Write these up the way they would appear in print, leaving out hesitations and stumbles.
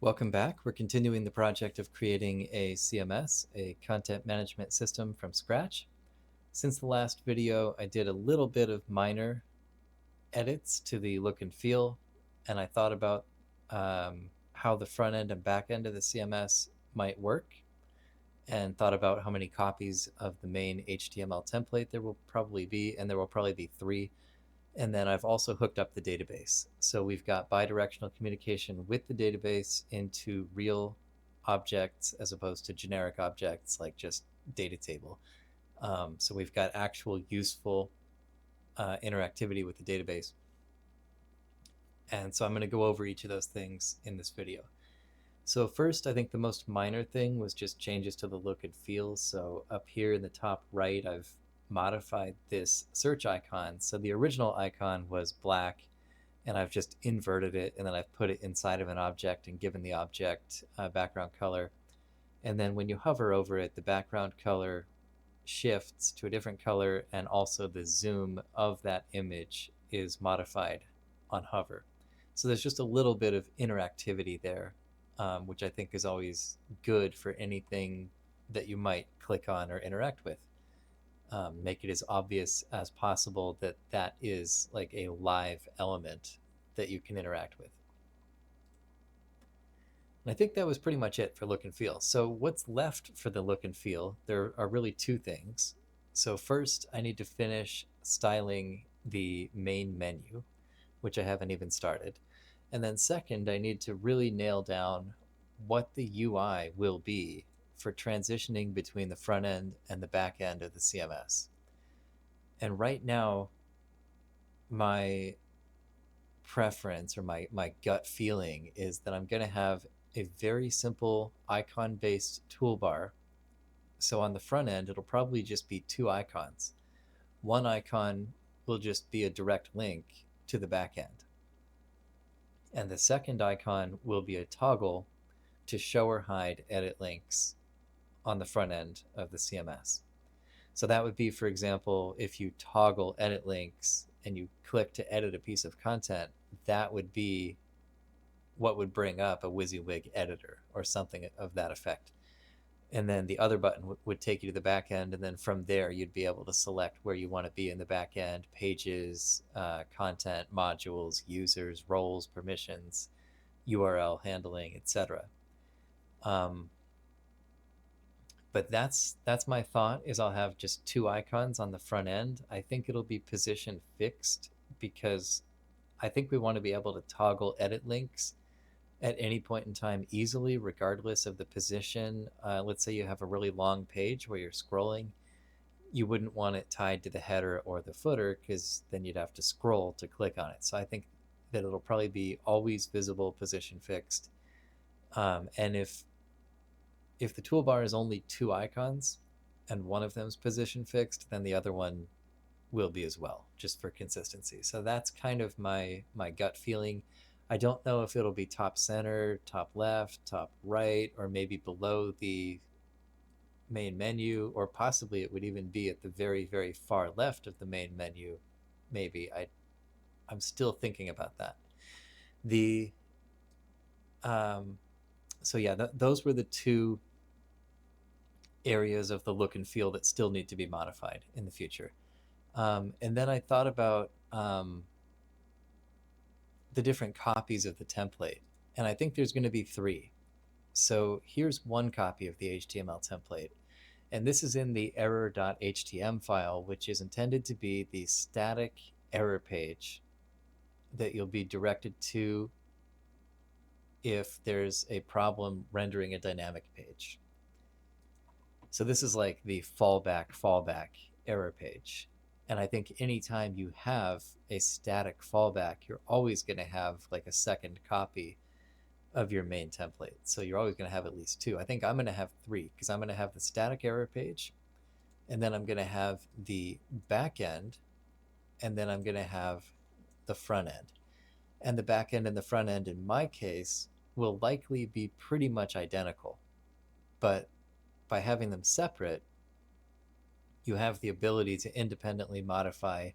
Welcome back. We're continuing the project of creating a CMS, a content management system from scratch. Since the last video, I did a little bit of minor edits to the look and feel, and I thought about how the front end and back end of the CMS might work, and thought about how many copies of the main HTML template there will probably be, and there will probably be 3. And then I've also hooked up the database. So we've got bidirectional communication with the database into real objects as opposed to generic objects like just data table. So we've got actual useful interactivity with the database. And so I'm going to go over each of those things in this video. So first, I think the most minor thing was just changes to the look and feel. So up here in the top right, I've modified this search icon. So the original icon was black, and I've just inverted it, and then I've put it inside of an object and given the object background color. And then when you hover over it, the background color shifts to a different color, and also the zoom of that image is modified on hover. So there's just a little bit of interactivity there, which I think is always good for anything that you might click on or interact with. Make it as obvious as possible that that is like a live element that you can interact with. And I think that was pretty much it for look and feel. So what's left for the look and feel? There are really 2 things. So first, I need to finish styling the main menu, which I haven't even started. And then second, I need to really nail down what the UI will be for transitioning between the front end and the back end of the CMS. And right now, my preference or my gut feeling is that I'm going to have a very simple icon-based toolbar. So on the front end, it'll probably just be 2 icons. One icon will just be a direct link to the back end. And the second icon will be a toggle to show or hide edit links on the front end of the CMS. So that would be, for example, if you toggle edit links and you click to edit a piece of content, that would be what would bring up a WYSIWYG editor or something of that effect. And then the other button would take you to the back end, and then from there you'd be able to select where you want to be in the back end: pages, content, modules, users, roles, permissions, URL handling, etc. But that's my thought, is I'll have just 2 icons on the front end. I think it'll be position fixed because I think we want to be able to toggle edit links at any point in time easily, regardless of the position. Let's say you have a really long page where you're scrolling. You wouldn't want it tied to the header or the footer, because then you'd have to scroll to click on it. So I think that it'll probably be always visible, position fixed. And if the toolbar is only 2 icons and one of them's position fixed, then the other one will be as well, just for consistency. So that's kind of my gut feeling. I don't know if it'll be top center, top left, top right, or maybe below the main menu, or possibly it would even be at the very, very far left of the main menu. Maybe. I'm still thinking about that. So yeah, those were the 2 areas of the look and feel that still need to be modified in the future. And then I thought about the different copies of the template, and I think there's going to be 3. So here's one copy of the HTML template, and this is in the error.htm file, which is intended to be the static error page that you'll be directed to if there's a problem rendering a dynamic page. So this is like the fallback error page. And I think anytime you have a static fallback, you're always going to have like a second copy of your main template. So you're always going to have at least 2. I think I'm going to have 3, because I'm going to have the static error page, and then I'm going to have the back end, and then I'm going to have the front end. And the back end and the front end, in my case, will likely be pretty much identical. But by having them separate, you have the ability to independently modify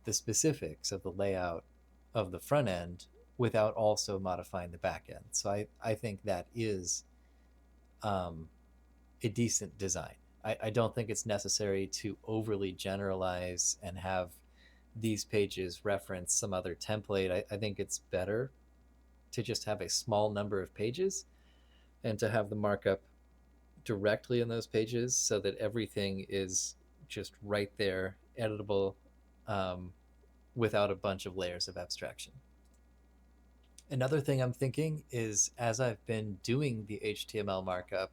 the specifics of the layout of the front end without also modifying the backend. So I think that is a decent design. I don't think it's necessary to overly generalize and have these pages reference some other template. I think it's better to just have a small number of pages and to have the markup directly in those pages so that everything is just right there, editable, um, without a bunch of layers of abstraction. Another thing I'm thinking is as I've been doing the HTML markup,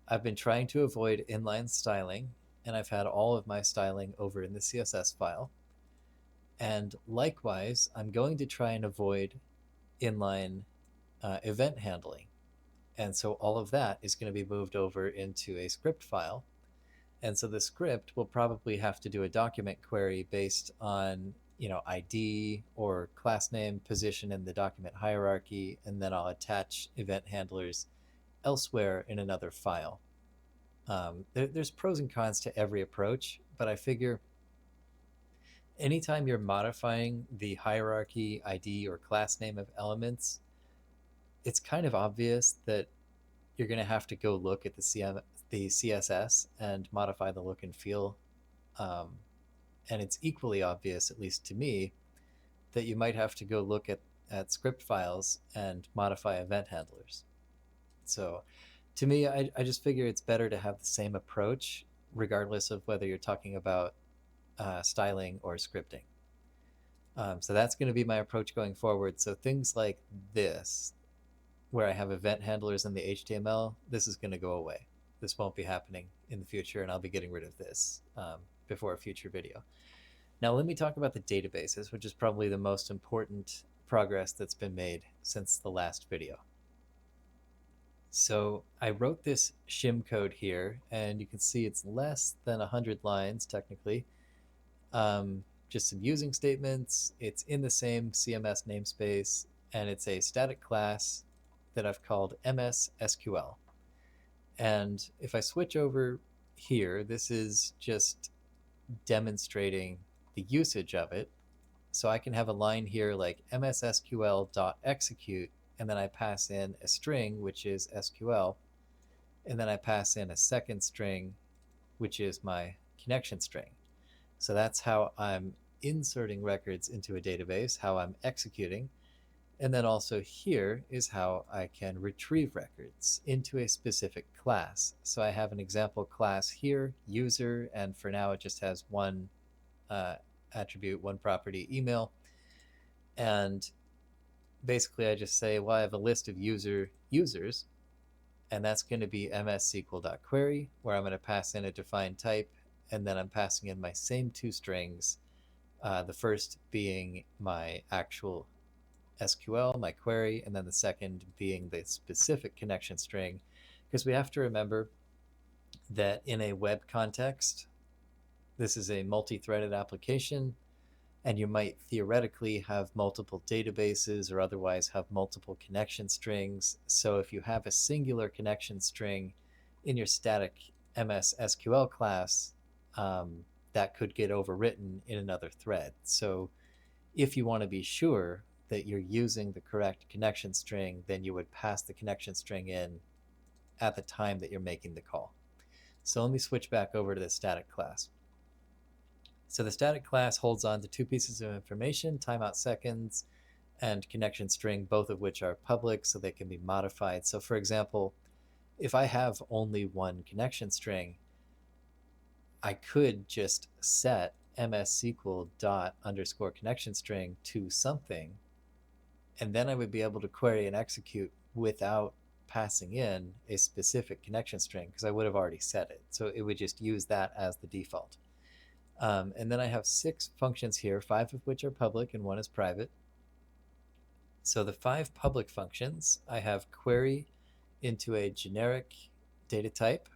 I've been trying to avoid inline styling, and I've had all of my styling over in the CSS file. And likewise, I'm going to try and avoid inline event handling. And so all of that is going to be moved over into a script file. And so the script will probably have to do a document query based on, ID or class name, position in the document hierarchy, and then I'll attach event handlers elsewhere in another file. There's pros and cons to every approach, but I figure anytime you're modifying the hierarchy, ID, or class name of elements, it's kind of obvious that you're going to have to go look at the CSS and modify the look and feel. And it's equally obvious, at least to me, that you might have to go look at script files and modify event handlers. So to me, I just figure it's better to have the same approach, regardless of whether you're talking about styling or scripting. So that's going to be my approach going forward. So things like this, where I have event handlers in the HTML, this is going to go away. This won't be happening in the future, and I'll be getting rid of this before a future video. Now let me talk about the databases, which is probably the most important progress that's been made since the last video. So I wrote this shim code here, and you can see it's less than 100 lines technically. Just some using statements. It's in the same CMS namespace, and it's a static class that I've called MS SQL. And if I switch over here, this is just demonstrating the usage of it. So I can have a line here like mssql.execute, and then I pass in a string, which is SQL, and then I pass in a second string, which is my connection string. So that's how I'm inserting records into a database, how I'm executing. And then also here is how I can retrieve records into a specific class. So I have an example class here, user, and for now it just has one attribute, one property, email. And basically I just say, well, I have a list of users, and that's going to be mssql.query, where I'm going to pass in a defined type, and then I'm passing in my same two strings, the first being my actual SQL, my query, and then the second being the specific connection string, because we have to remember that in a web context, this is a multi-threaded application, and you might theoretically have multiple databases or otherwise have multiple connection strings. So if you have a singular connection string in your static MS SQL class, that could get overwritten in another thread. So if you want to be sure that you're using the correct connection string, then you would pass the connection string in at the time that you're making the call. So let me switch back over to the static class. So the static class holds on to two pieces of information, timeout seconds and connection string, both of which are public, so they can be modified. So for example, if I have only one connection string, I could just set mssql._connection string to something, and then I would be able to query and execute without passing in a specific connection string because I would have already set it. So it would just use that as the default. And then I have 6 functions here, 5 of which are public and 1 is private. So the 5 public functions, I have query into a generic data type.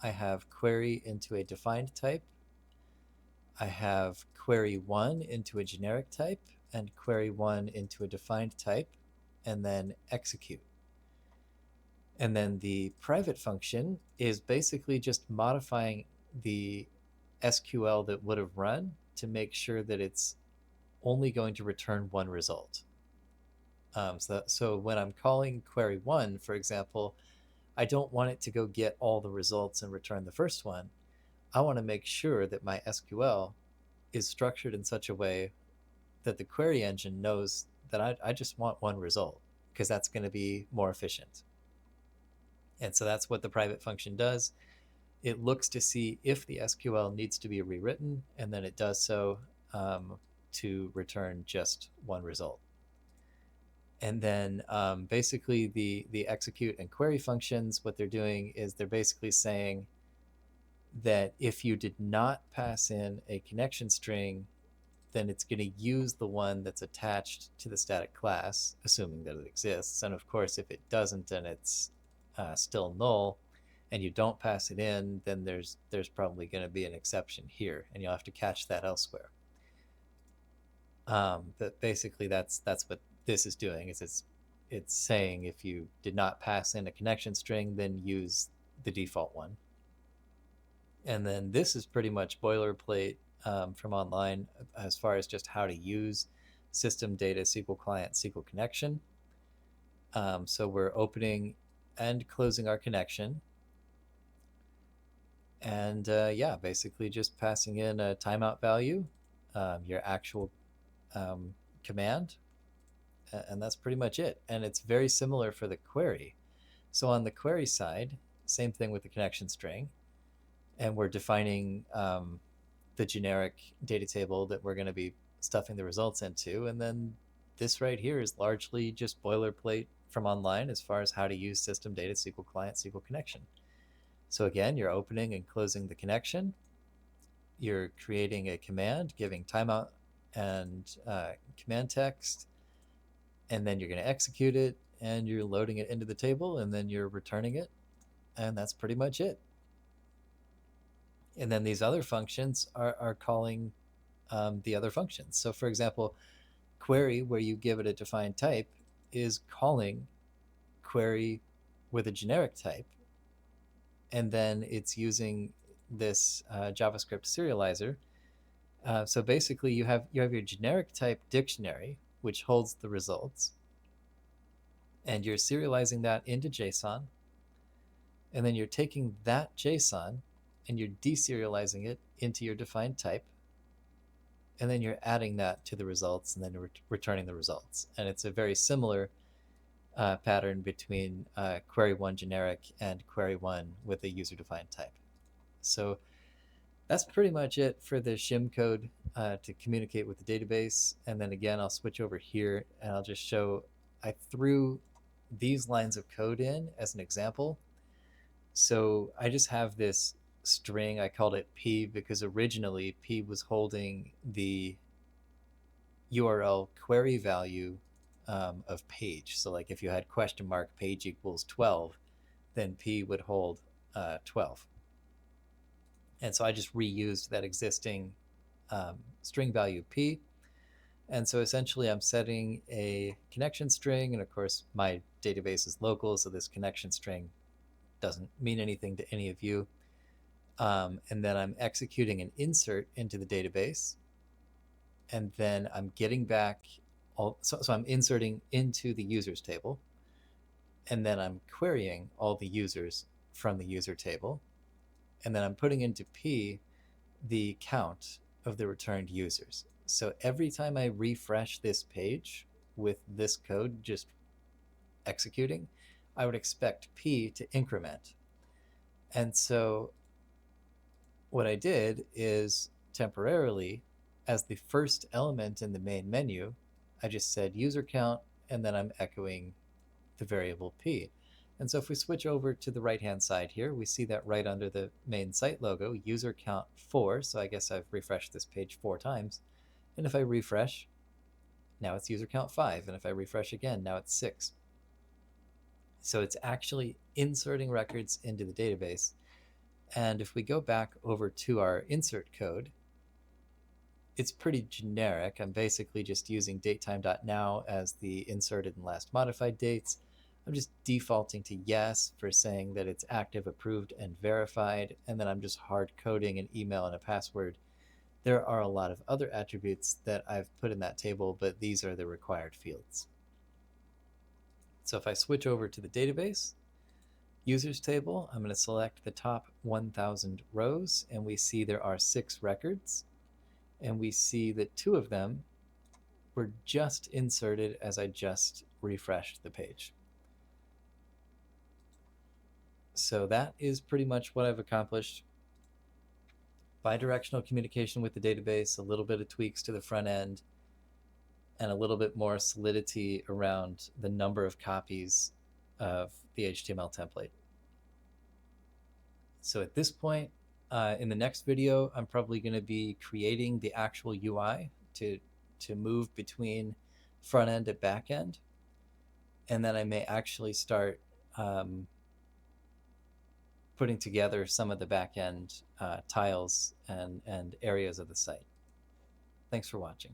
I have query into a defined type. I have query 1 into a generic type and query 1 into a defined type, and then execute. And then the private function is basically just modifying the SQL that would have run to make sure that it's only going to return one result. So when I'm calling query one, for example, I don't want it to go get all the results and return the first one. I want to make sure that my SQL is structured in such a way that the query engine knows that I just want one result because that's going to be more efficient. And so that's what the private function does. It looks to see if the SQL needs to be rewritten, and then it does so to return just one result. And then basically the execute and query functions, what they're doing is they're basically saying that if you did not pass in a connection string, then it's going to use the one that's attached to the static class, assuming that it exists. And of course, if it doesn't and it's still null, and you don't pass it in, then there's probably going to be an exception here, and you'll have to catch that elsewhere. But basically, that's what this is doing. Is it's saying if you did not pass in a connection string, then use the default one. And then this is pretty much boilerplate from online as far as just how to use system data SQL client SQL connection. So we're opening and closing our connection. And yeah, basically just passing in a timeout value, your actual command, and that's pretty much it. And it's very similar for the query. So on the query side, same thing with the connection string, and we're defining the generic data table that we're going to be stuffing the results into. And then this right here is largely just boilerplate from online as far as how to use system data SQL client SQL connection. So again, you're opening and closing the connection. You're creating a command, giving timeout and command text, and then you're going to execute it, and you're loading it into the table, and then you're returning it, and that's pretty much it. And then these other functions are calling the other functions. So for example, query, where you give it a defined type, is calling query with a generic type, and then it's using this JavaScript serializer. So basically, you have your generic type dictionary, which holds the results, and you're serializing that into JSON, and then you're taking that JSON and you're deserializing it into your defined type, and then you're adding that to the results and then returning the results. And it's a very similar pattern between query one generic and query one with a user defined type. So that's pretty much it for the shim code to communicate with the database. And then again, I'll switch over here and I'll just show, I threw these lines of code in as an example. So I just have this string, I called it P because originally P was holding the URL query value of page. So like if you had question mark page equals 12, then P would hold 12. And so I just reused that existing string value P. And so essentially I'm setting a connection string, and of course my database is local, so this connection string doesn't mean anything to any of you. And then I'm executing an insert into the database, and then I'm getting back so I'm inserting into the users table, and then I'm querying all the users from the user table, and then I'm putting into P the count of the returned users. So every time I refresh this page with this code just executing, I would expect P to increment. And so what I did is temporarily, as the first element in the main menu, I just said user count, and then I'm echoing the variable P. And so if we switch over to the right-hand side here, we see that right under the main site logo, user count 4. So I guess I've refreshed this page 4 times. And if I refresh, now it's user count 5. And if I refresh again, now it's 6. So it's actually inserting records into the database. And if we go back over to our insert code, it's pretty generic. I'm basically just using datetime.now as the inserted and last modified dates. I'm just defaulting to yes for saying that it's active, approved, and verified, and then I'm just hard coding an email and a password. There are a lot of other attributes that I've put in that table, but these are the required fields. So if I switch over to the database, users table, I'm going to select the top 1,000 rows, and we see there are 6 records, and we see that 2 of them were just inserted as I just refreshed the page. So that is pretty much what I've accomplished. Bidirectional communication with the database, a little bit of tweaks to the front end, and a little bit more solidity around the number of copies of the HTML template. So at this point, in the next video, I'm probably going to be creating the actual UI to move between front end and back end. And then I may actually start putting together some of the back end tiles and areas of the site. Thanks for watching.